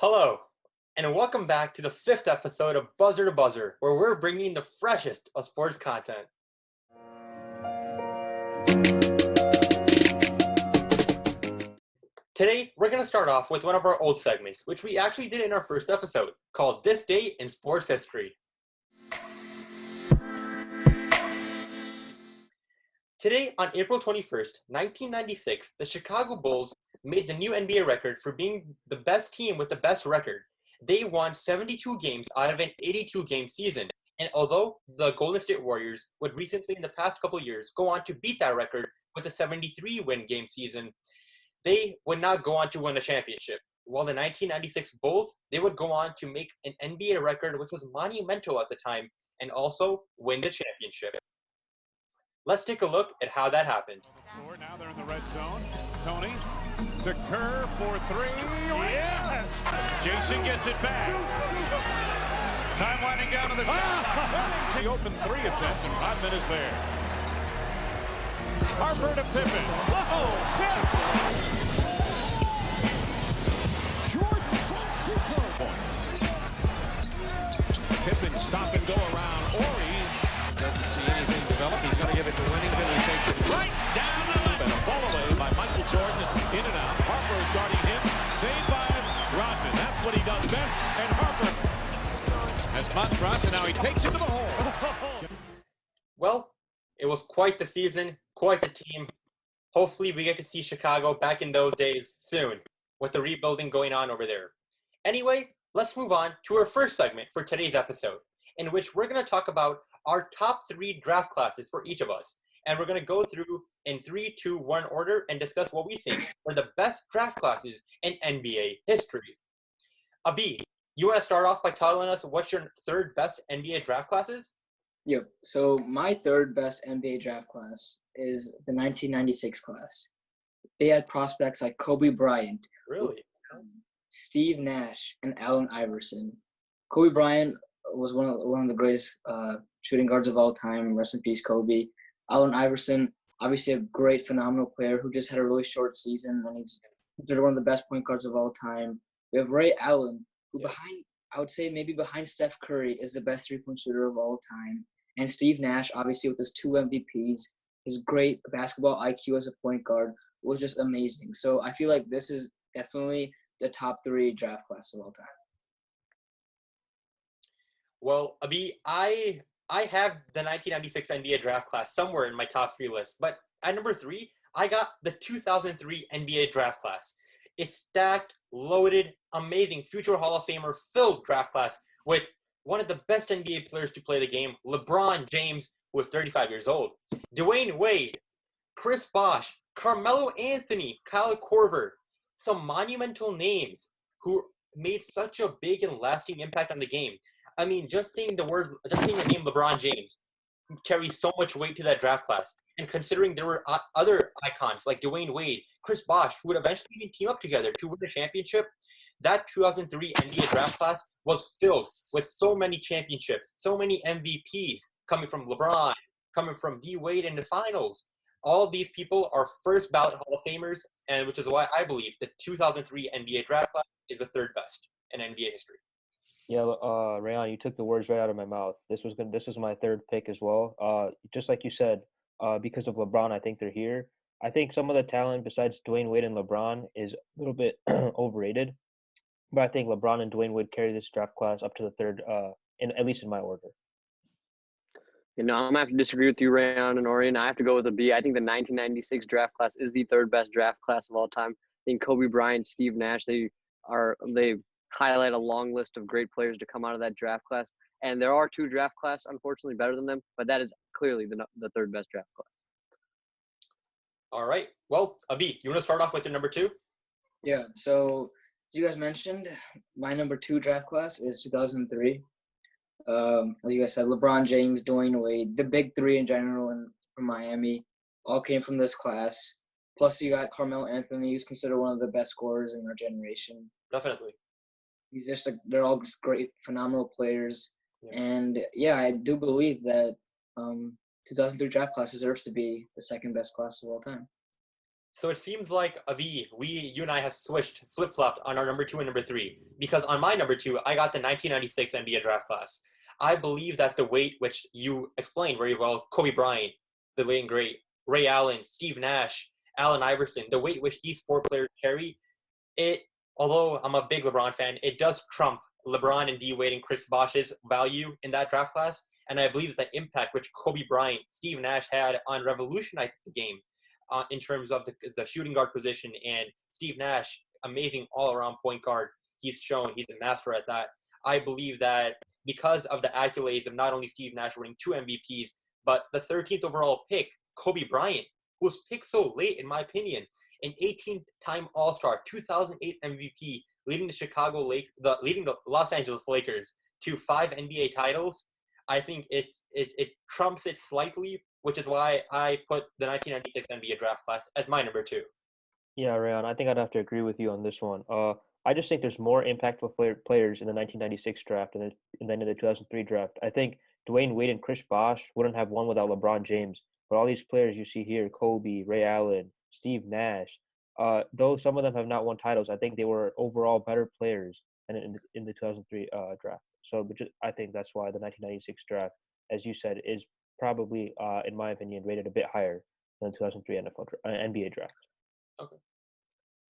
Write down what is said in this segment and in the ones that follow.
Hello, and welcome back to the fifth episode of Buzzer to Buzzer, where we're bringing the freshest of sports content. Today, we're going to start off with one of our old segments, which we actually did in our first episode, called This Day in Sports History. Today, on April 21st, 1996, the Chicago Bulls made the new NBA record for being the best team with the best record. They won 72 games out of an 82-game season. And although the Golden State Warriors would recently, in the past couple years, go on to beat that record with a 73-win game season, they would not go on to win a championship. While the 1996 Bulls, they would go on to make an NBA record which was monumental at the time and also win the championship. Let's take a look at how that happened. Now they're in the red zone. Tony to Kerr for three. Yes! Jason gets it back. Time winding down to the shot. The open three attempt and 5 minutes there. Harper to Pippen. Whoa! Jordan from 2 points. Pippen stop and go around Ories. Doesn't see anything develop. He's going to give it to Winnington. He takes it right down the left. And a fall away by Michael Jordan. In and out. Harper is guarding him. Saved by Rodman. That's what he does best. And Harper has Montross, and now he takes it to the hole. Well, it was quite the season, quite the team. Hopefully we get to see Chicago back in those days soon, with the rebuilding going on over there. Anyway, let's move on to our first segment for today's episode, in which we're going to talk about our top 3 draft classes for each of us. And we're going to go through in 3, 2, 1 order and discuss what we think are the best draft classes in NBA history. Abi, you want to start off by telling us what's your third best NBA draft classes? Yep. So my third best NBA draft class is the 1996 class. They had prospects like Kobe Bryant, Really? Steve Nash, and Allen Iverson. Kobe Bryant was one of the greatest shooting guards of all time. Rest in peace, Kobe. Allen Iverson, obviously a great, phenomenal player who just had a really short season, and he's considered one of the best point guards of all time. We have Ray Allen, who I would say maybe behind Steph Curry, is the best three-point shooter of all time. And Steve Nash, obviously with his 2 MVPs, his great basketball IQ as a point guard was just amazing. So I feel like this is definitely the top 3 draft class of all time. Well, Abi, I have the 1996 NBA draft class somewhere in my top 3 list, but at number 3, I got the 2003 NBA draft class. It's stacked, loaded, amazing, future Hall of Famer filled draft class with one of the best NBA players to play the game, LeBron James, who was 35 years old, Dwayne Wade, Chris Bosh, Carmelo Anthony, Kyle Korver, some monumental names who made such a big and lasting impact on the game. I mean, just saying the name LeBron James carries so much weight to that draft class. And considering there were other icons like Dwayne Wade, Chris Bosh, who would eventually even team up together to win the championship, that 2003 NBA draft class was filled with so many championships, so many MVPs coming from LeBron, coming from D. Wade in the finals. All these people are first ballot Hall of Famers, and which is why I believe the 2003 NBA draft class is the third best in NBA history. Yeah, Rayon, you took the words right out of my mouth. This was my third pick as well. Just like you said, because of LeBron, I think they're here. I think some of the talent besides Dwayne Wade and LeBron is a little bit overrated, but I think LeBron and Dwayne Wade carry this draft class up to the third, at least in my order. I'm going to have to disagree with you, Rayon and Orion. I have to go with a B. I think the 1996 draft class is the third best draft class of all time. I think Kobe Bryant, Steve Nash, they highlight a long list of great players to come out of that draft class. And there are 2 draft class, unfortunately, better than them, but that is clearly the third best draft class. All right. Well, Abi, you want to start off with your number 2? Yeah. So as you guys mentioned, my number 2 draft class is 2003. As you guys said, LeBron James, Dwayne Wade, the big 3 in general from Miami, all came from this class. Plus, you got Carmelo Anthony, who's considered one of the best scorers in our generation. Definitely. They're all just great, phenomenal players. Yeah. And yeah, I do believe that 2003 draft class deserves to be the second best class of all time. So it seems like you and I have switched, flip-flopped on our number 2 and number 3. Because on my number 2, I got the 1996 NBA draft class. I believe that the weight, which you explained very well, Kobe Bryant, the late and great, Ray Allen, Steve Nash, Allen Iverson, the weight which these 4 players carry, it, although I'm a big LeBron fan, it does trump LeBron and D Wade and Chris Bosh's value in that draft class. And I believe the impact which Kobe Bryant, Steve Nash had on revolutionizing the game in terms of the shooting guard position, and Steve Nash, amazing all-around point guard. He's shown he's a master at that. I believe that because of the accolades of not only Steve Nash winning 2 MVPs, but the 13th overall pick, Kobe Bryant, who was picked so late, in my opinion, an 18-time All-Star, 2008 MVP, leading the Los Angeles Lakers to 5 NBA titles. I think it trumps it slightly, which is why I put the 1996 NBA draft class as my number 2. Yeah, Rayon, I think I'd have to agree with you on this one. I just think there's more impactful players in the 1996 draft than in the 2003 draft. I think Dwayne Wade and Chris Bosh wouldn't have won without LeBron James. But all these players you see here, Kobe, Ray Allen, Steve Nash, though some of them have not won titles, I think they were overall better players than in the 2003 draft. So I think that's why the 1996 draft, as you said, is probably, in my opinion, rated a bit higher than the 2003 NBA draft. Okay.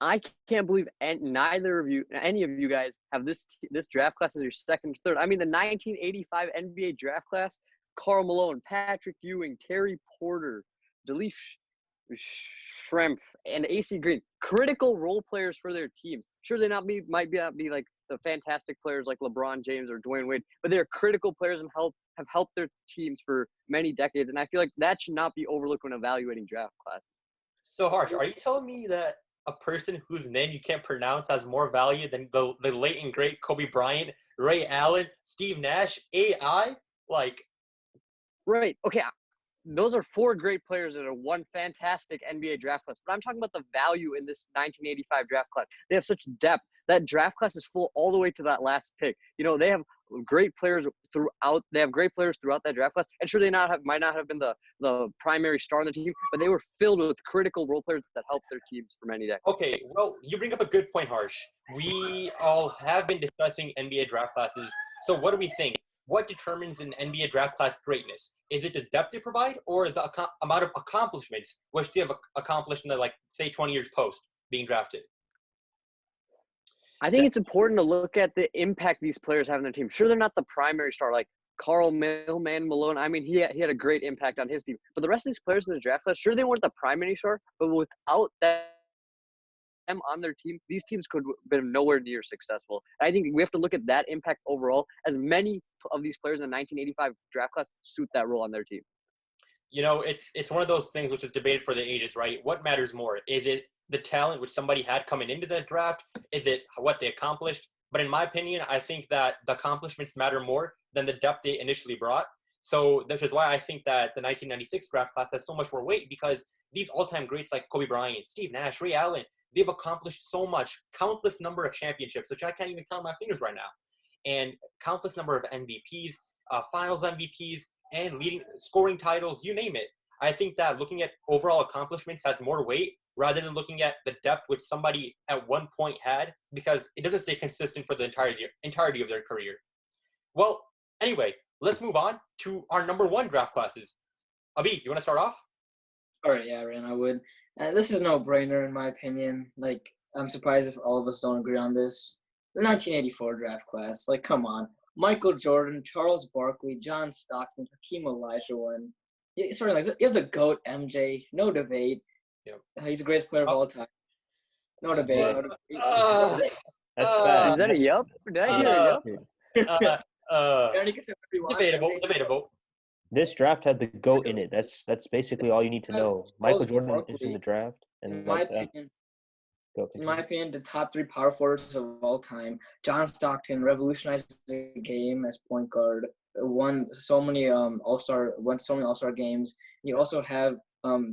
I can't believe any of you guys have this draft class as your second, third. I mean, the 1985 NBA draft class: Karl Malone, Patrick Ewing, Terry Porter, Delif Schrempf, and AC Green. Critical role players for their teams. Sure, they might not be like the fantastic players like LeBron James or Dwayne Wade, but they're critical players and have helped their teams for many decades. And I feel like that should not be overlooked when evaluating draft classes. So Harsh, are you telling me that a person whose name you can't pronounce has more value than the late and great Kobe Bryant, Ray Allen, Steve Nash, AI? Like, right. Okay. Those are 4 great players that are one fantastic NBA draft class. But I'm talking about the value in this 1985 draft class. They have such depth. That draft class is full all the way to that last pick. You know, they have great players throughout. They have great players throughout that draft class. And sure, they might not have been the primary star on the team, but they were filled with critical role players that helped their teams for many decades. okay, well, you bring up a good point, Harsh. We all have been discussing NBA draft classes. So what do we think? What determines an NBA draft class greatness? Is it the depth they provide, or the amount of accomplishments which they have accomplished in the, like, say, 20 years post being drafted? I think it's important to look at the impact these players have on their team. Sure, they're not the primary star, like Carl Malone. I mean, he had a great impact on his team. But the rest of these players in the draft class, sure, they weren't the primary star, but without them on their team, these teams could have been nowhere near successful. I think we have to look at that impact overall, as many of these players in the 1985 draft class suit that role on their team. You know, it's one of those things which is debated for the ages, right? What matters more? Is it the talent which somebody had coming into the draft? Is it what they accomplished? But in my opinion, I think that the accomplishments matter more than the depth they initially brought. So this is why I think that the 1996 draft class has so much more weight, because these all-time greats like Kobe Bryant, Steve Nash, Ray Allen, they've accomplished so much, countless number of championships, which I can't even count my fingers right now, and countless number of MVPs, finals MVPs, and leading scoring titles, you name it. I think that looking at overall accomplishments has more weight rather than looking at the depth which somebody at one point had, because it doesn't stay consistent for the entirety of their career. Well, anyway, let's move on to our number 1 draft classes. Abi, you want to start off? All right, yeah, Ryan, I would. This is no brainer in my opinion. Like, I'm surprised if all of us don't agree on this. The 1984 draft class, like, come on. Michael Jordan, Charles Barkley, John Stockton, Hakeem Olajuwon. You have the GOAT, MJ, no debate. Yep. He's the greatest player of all time. No debate. No debate. That's bad. Is that a yup? Did I hear a yup? Debatable. This draft had the GOAT in it. That's basically all you need to know. Michael Jordan is in the draft, and in my opinion, the top 3 power forwards of all time. John Stockton revolutionized the game as point guard. Won so many all-star games. You also have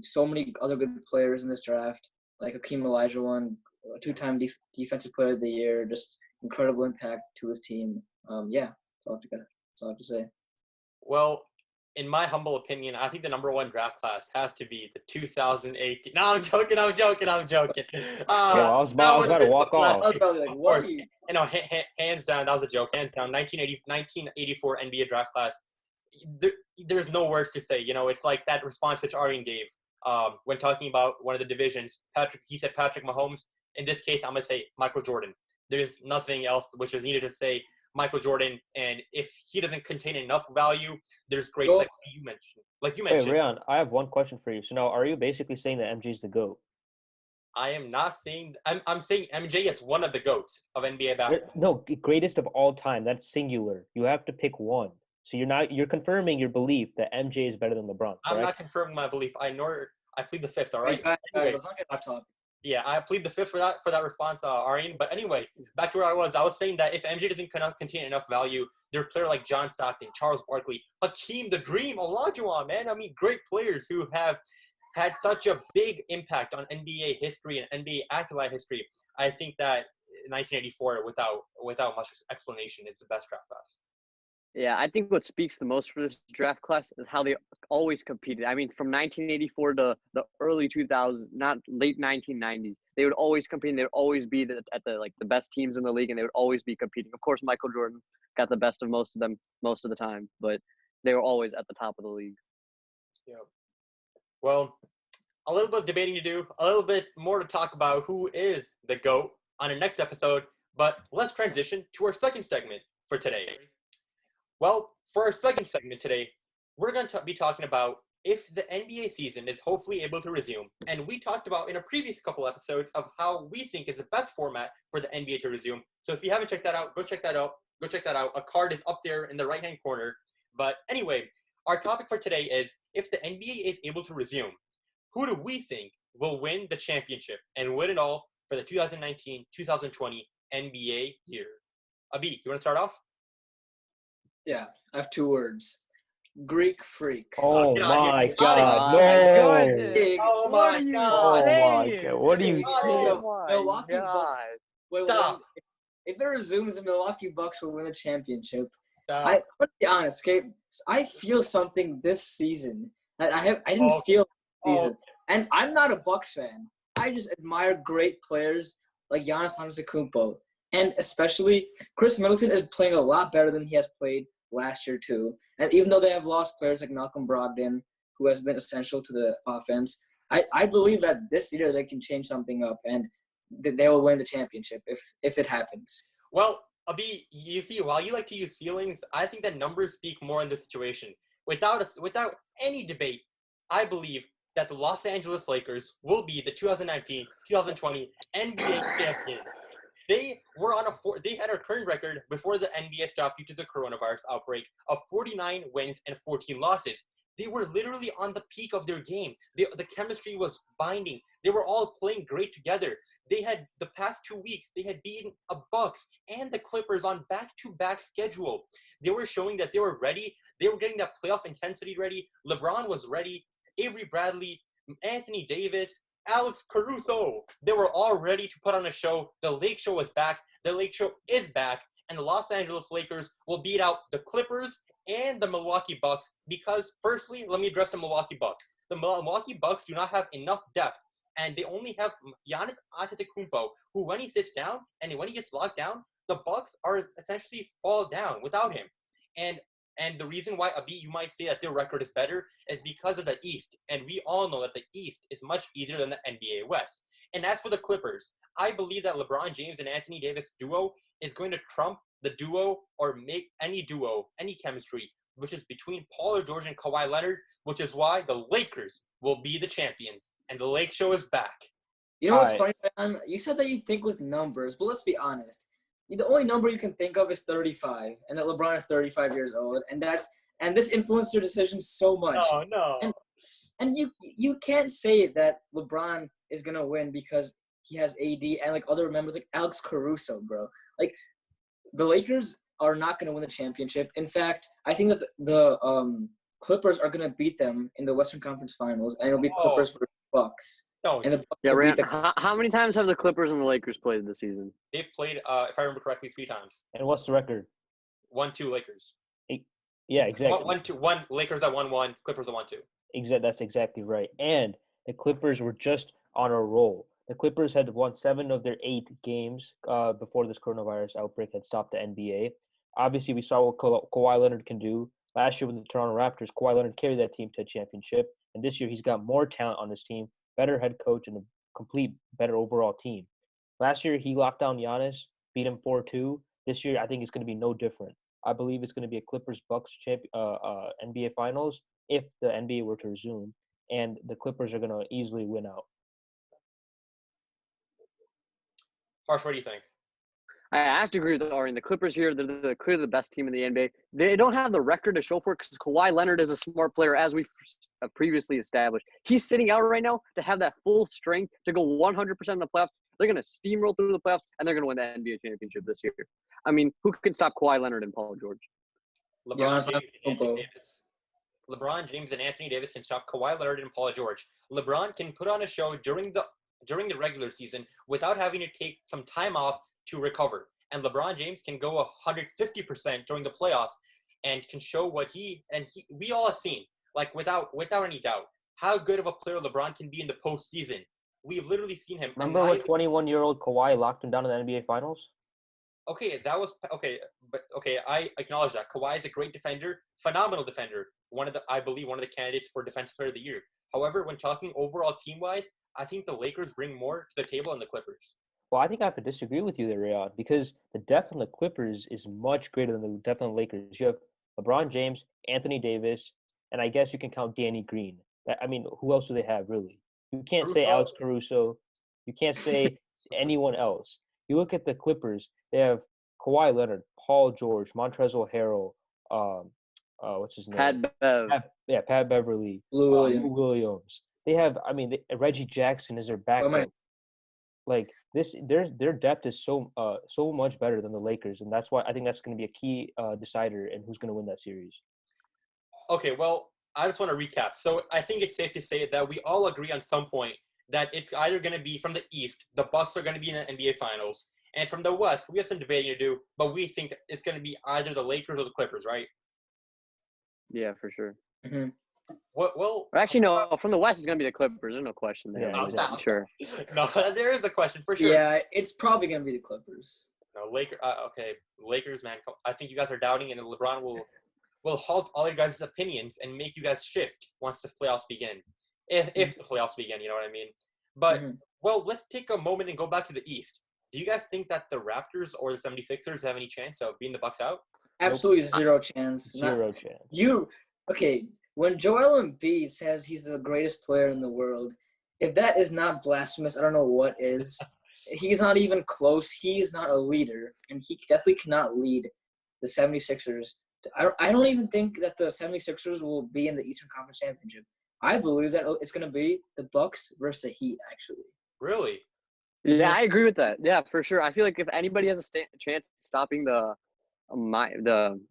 so many other good players in this draft, like Hakeem Olajuwon, 2-time defensive player of the year, just incredible impact to his team. Yeah, that's all I have to say. Well, in my humble opinion, I think the number one draft class has to be the 2018. No, I'm joking. I'm joking. I'm joking. I was about to walk off. I was probably like, Of what course. are you? You know, hands down, that was a joke. Hands down, 1984 NBA draft class. There's no words to say. You know, it's like that response which Arian gave when talking about one of the divisions. He said Patrick Mahomes. In this case, I'm gonna say Michael Jordan. There's nothing else which is needed to say. Michael Jordan, and if he doesn't contain enough value, there's greats like you mentioned. Wait, Ryan, I have one question for you. So now, are you basically saying that MJ's the GOAT? I am not saying. I'm saying MJ is one of the goats of NBA basketball. No, greatest of all time. That's singular. You have to pick one. So you're confirming your belief that MJ is better than LeBron. Correct? I'm not confirming my belief. I plead the fifth. All right. Anyway, let's not get off topic. Yeah, I plead the fifth for that response, Arian. But anyway, back to where I was saying that if MJ doesn't contain enough value, there are players like John Stockton, Charles Barkley, Hakeem the Dream, Olajuwon, man. I mean, great players who have had such a big impact on NBA history and NBA accolade history. I think that 1984, without much explanation, is the best draft class. Yeah, I think what speaks the most for this draft class is how they always competed. I mean, from 1984 to the early 2000s, not late 1990s, they would always compete. And they would always be at the best teams in the league, and they would always be competing. Of course, Michael Jordan got the best of most of them most of the time, but they were always at the top of the league. Yeah. Well, a little bit of debating to do, a little bit more to talk about who is the GOAT on our next episode. But let's transition to our second segment for today. Well, for our second segment today, we're going to be talking about if the NBA season is hopefully able to resume. And we talked about in a previous couple episodes of how we think is the best format for the NBA to resume. So if you haven't checked that out, go check that out. A card is up there in the right-hand corner. But anyway, our topic for today is if the NBA is able to resume, who do we think will win the championship and win it all for the 2019-2020 NBA year? Abi, you want to start off? Yeah, I have two words. Greek freak. Oh my God! No! Oh my God! Oh my God! What are you saying? Milwaukee Bucks. Wait, Stop. If it resumes, the Milwaukee Bucks will win the championship. Stop. I'm gonna be honest, okay? I feel something this season that I didn't feel this season. And I'm not a Bucks fan. I just admire great players like Giannis Antetokounmpo. And especially, Chris Middleton is playing a lot better than he has played last year too. And even though they have lost players like Malcolm Brogdon, who has been essential to the offense, I believe that this year they can change something up and they will win the championship if it happens. Well, Abi, you see, while you like to use feelings, I think that numbers speak more in this situation. Without any debate, I believe that the Los Angeles Lakers will be the 2019-2020 NBA champion. They had a current record before the NBA stopped due to the coronavirus outbreak of 49 wins and 14 losses. They were literally on the peak of their game. The chemistry was binding. They were all playing great together. They had the past 2 weeks, they had beaten a Bucks and the Clippers on back-to-back schedule. They were showing that they were ready. They were getting that playoff intensity ready. LeBron was ready. Avery Bradley, Anthony Davis, Alex Caruso. They were all ready to put on a show. The Lake Show was back. The Lake Show is back. And the Los Angeles Lakers will beat out the Clippers and the Milwaukee Bucks because, firstly, let me address the Milwaukee Bucks. The Milwaukee Bucks do not have enough depth. And they only have Giannis Antetokounmpo, who when he sits down and when he gets locked down, the Bucks are essentially fall down without him. And the reason why, Abi, you might say that their record is better is because of the East. And we all know that the East is much easier than the NBA West. And as for the Clippers, I believe that LeBron James and Anthony Davis duo is going to trump the duo or make any chemistry, which is between Paul George and Kawhi Leonard, which is why the Lakers will be the champions. And the Lake Show is back. You know what's funny, man? You said that you think with numbers, but let's be honest. The only number you can think of is 35, and that LeBron is 35 years old, and this influenced your decision so much. No. And you can't say that LeBron is gonna win because he has AD and like other members like Alex Caruso, bro. Like the Lakers are not gonna win the championship. In fact, I think that the Clippers are gonna beat them in the Western Conference Finals, and it'll be Clippers versus Bucks. No. And the Bucks Yeah, will beat Rand, how many times have the Clippers and the Lakers played this season? They've played, if I remember correctly, 3 times. And what's the record? 1-2 Lakers. Yeah, exactly. 1-2-1. Lakers at 1-1. Clippers at 1-2. That's exactly right. And the Clippers were just on a roll. The Clippers had won 7 of their 8 games before this coronavirus outbreak had stopped the NBA. Obviously, we saw what Kawhi Leonard can do. Last year with the Toronto Raptors, Kawhi Leonard carried that team to a championship. And this year, he's got more talent on his team, better head coach, and a complete better overall team. Last year, he locked down Giannis, beat him 4-2. This year, I think it's going to be no different. I believe it's going to be a Clippers-Bucks NBA Finals if the NBA were to resume, and the Clippers are going to easily win out. Harsh, what do you think? I have to agree with Orion. The Clippers here, they're clearly the best team in the NBA. They don't have the record to show for it because Kawhi Leonard is a smart player, as we previously established. He's sitting out right now to have that full strength to go 100% in the playoffs. They're going to steamroll through the playoffs, and they're going to win the NBA championship this year. I mean, who can stop Kawhi Leonard and Paul George? LeBron James and Anthony Davis. LeBron James and Anthony Davis can stop Kawhi Leonard and Paul George. LeBron can put on a show during the regular season without having to take some time off to recover. And LeBron James can go 150% during the playoffs and can show what we all have seen, like without any doubt, how good of a player LeBron can be in the postseason. We've literally seen him. Remember when 21-year-old Kawhi locked him down in the NBA Finals? Okay, I acknowledge that. Kawhi is a great defender, phenomenal defender. I believe one of the candidates for Defensive Player of the Year. However, when talking overall team-wise, I think the Lakers bring more to the table than the Clippers. Well, I think I have to disagree with you there, Riyad, because the depth on the Clippers is much greater than the depth on the Lakers. You have LeBron James, Anthony Davis, and I guess you can count Danny Green. I mean, who else do they have, really? You can't say Alex Caruso. You can't say anyone else. You look at the Clippers, they have Kawhi Leonard, Paul George, Montrezl Harrell, what's his name? Pat Beverly, Lou Williams. They have, Reggie Jackson is their backup. Like their depth is so much better than the Lakers, and that's why I think that's going to be a key decider in who's going to win that series. Okay, well, I just want to recap. So I think it's safe to say that we all agree on some point that it's either going to be from the East, the Bucks are going to be in the NBA Finals, and from the West, we have some debating to do, but we think that it's going to be either the Lakers or the Clippers, right? Yeah, for sure. Mm-hmm. Well, actually, no. From the West, it's going to be the Clippers. There's no question there. Yeah, exactly. Sure. No, there is a question for sure. Yeah, it's probably going to be the Clippers. No, Lakers, man. I think you guys are doubting, and LeBron will halt all your guys' opinions and make you guys shift once the playoffs begin. If the playoffs begin, you know what I mean? But, well, let's take a moment and go back to the East. Do you guys think that the Raptors or the 76ers have any chance of beating the Bucks out? Absolutely zero chance. Zero chance. When Joel Embiid says he's the greatest player in the world, if that is not blasphemous, I don't know what is. He's not even close. He's not a leader, and he definitely cannot lead the 76ers. I don't even think that the 76ers will be in the Eastern Conference Championship. I believe that it's going to be the Bucks versus the Heat, actually. Really? Yeah, I agree with that. Yeah, for sure. I feel like if anybody has a chance of stopping the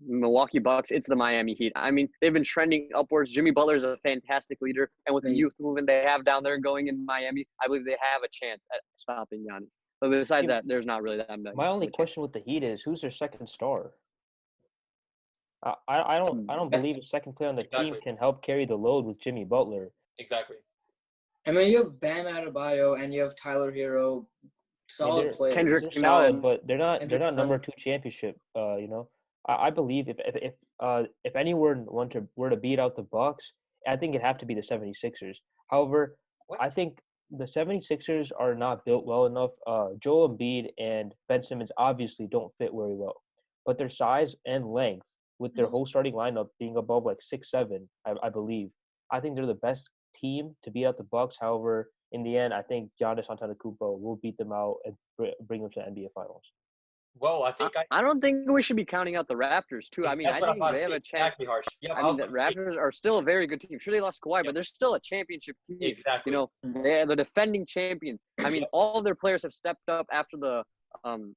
Milwaukee Bucks, it's the Miami Heat. I mean, they've been trending upwards. Jimmy Butler is a fantastic leader, and with the youth movement they have down there going in Miami, I believe they have a chance at stopping Giannis. But besides that, there's not really that much. My only question with the Heat is who's their second star? I don't believe a second player on the team can help carry the load with Jimmy Butler. Exactly. I mean, you have Bam Adebayo and you have Tyler Hero, solid players. Kendrick They're solid, but they're not number 2 championship. I believe if anyone were to beat out the Bucks, I think it'd have to be the 76ers. However, I think the 76ers are not built well enough. Joel Embiid and Ben Simmons obviously don't fit very well, but their size and length, with their whole starting lineup being above like 6'7", I believe, I think they're the best team to beat out the Bucks. However, in the end, I think Giannis Antetokounmpo will beat them out and bring them to the NBA Finals. Well, I don't think we should be counting out the Raptors too. I mean, I think they have a chance. Exactly, Harsh. Yeah, I mean, the Raptors are still a very good team. Sure, they lost Kawhi, but they're still a championship team. Exactly. They're the defending champions. I mean, all of their players have stepped up after the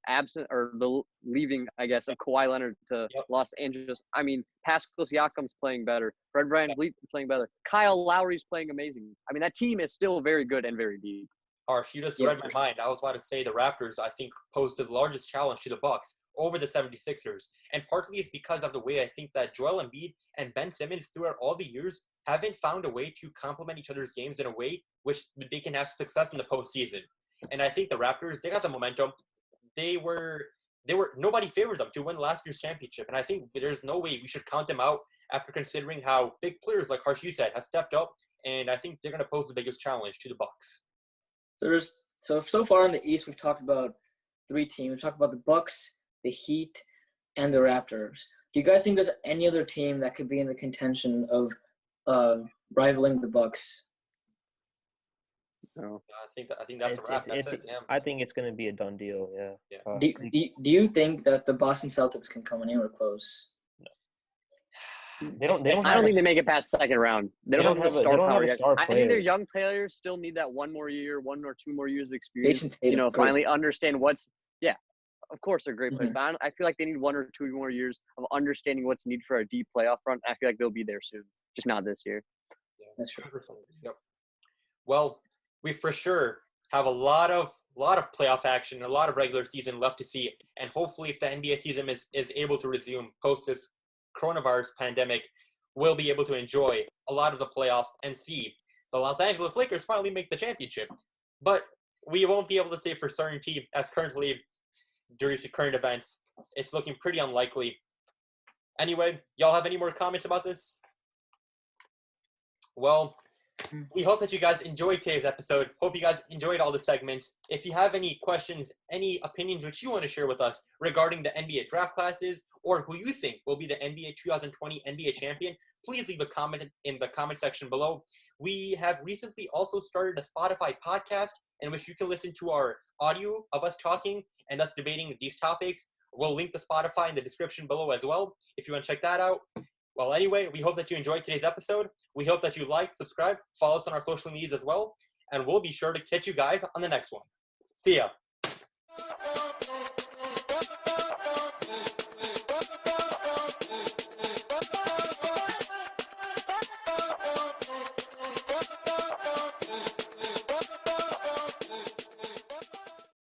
absent or the leaving, I guess, of Kawhi Leonard to Los Angeles. I mean, Pascal Siakam's playing better. Fred VanVleet is playing better. Kyle Lowry's playing amazing. I mean, that team is still very good and very deep. Harsh, you just read my mind. I was about to say the Raptors, I think, posed the largest challenge to the Bucks over the 76ers. And partly it's because of the way I think that Joel Embiid and Ben Simmons throughout all the years haven't found a way to complement each other's games in a way which they can have success in the postseason. And I think the Raptors, they got the momentum. Nobody favored them to win last year's championship. And I think there's no way we should count them out after considering how big players, like Harsh, you said, have stepped up. And I think they're going to pose the biggest challenge to the Bucks. So far in the East, we've talked about 3 teams. We've talked about the Bucks, the Heat, and the Raptors. Do you guys think there's any other team that could be in the contention of rivaling the Bucks? No. I think that's a wrap. That's it. Yeah. I think it's going to be a done deal. Yeah. Do you think that the Boston Celtics can come anywhere close? They don't. I don't think they make it past the second round. They don't have the star power yet. I think their young players still need that 1 or 2 more years of experience. Finally understand what's. Yeah, of course they're great players, but I feel like they need 1 or 2 more years of understanding what's needed for a deep playoff run. I feel like they'll be there soon, just not this year. Yeah, that's true. Yep. Well, we for sure have a lot of playoff action, a lot of regular season left to see, and hopefully, if the NBA season is able to resume post this coronavirus pandemic, we'll be able to enjoy a lot of the playoffs and see the Los Angeles Lakers finally make the championship. But we won't be able to say for certainty, as currently, due to current events, it's looking pretty unlikely. Anyway, y'all have any more comments about this? Well, we hope that you guys enjoyed today's episode. Hope you guys enjoyed all the segments. If you have any questions, any opinions which you want to share with us regarding the NBA draft classes or who you think will be the NBA 2020 NBA champion, please leave a comment in the comment section below. We have recently also started a Spotify podcast in which you can listen to our audio of us talking and us debating these topics. We'll link the Spotify in the description below as well if you want to check that out. Well, anyway, we hope that you enjoyed today's episode. We hope that you like, subscribe, follow us on our social medias as well, and we'll be sure to catch you guys on the next one. See ya.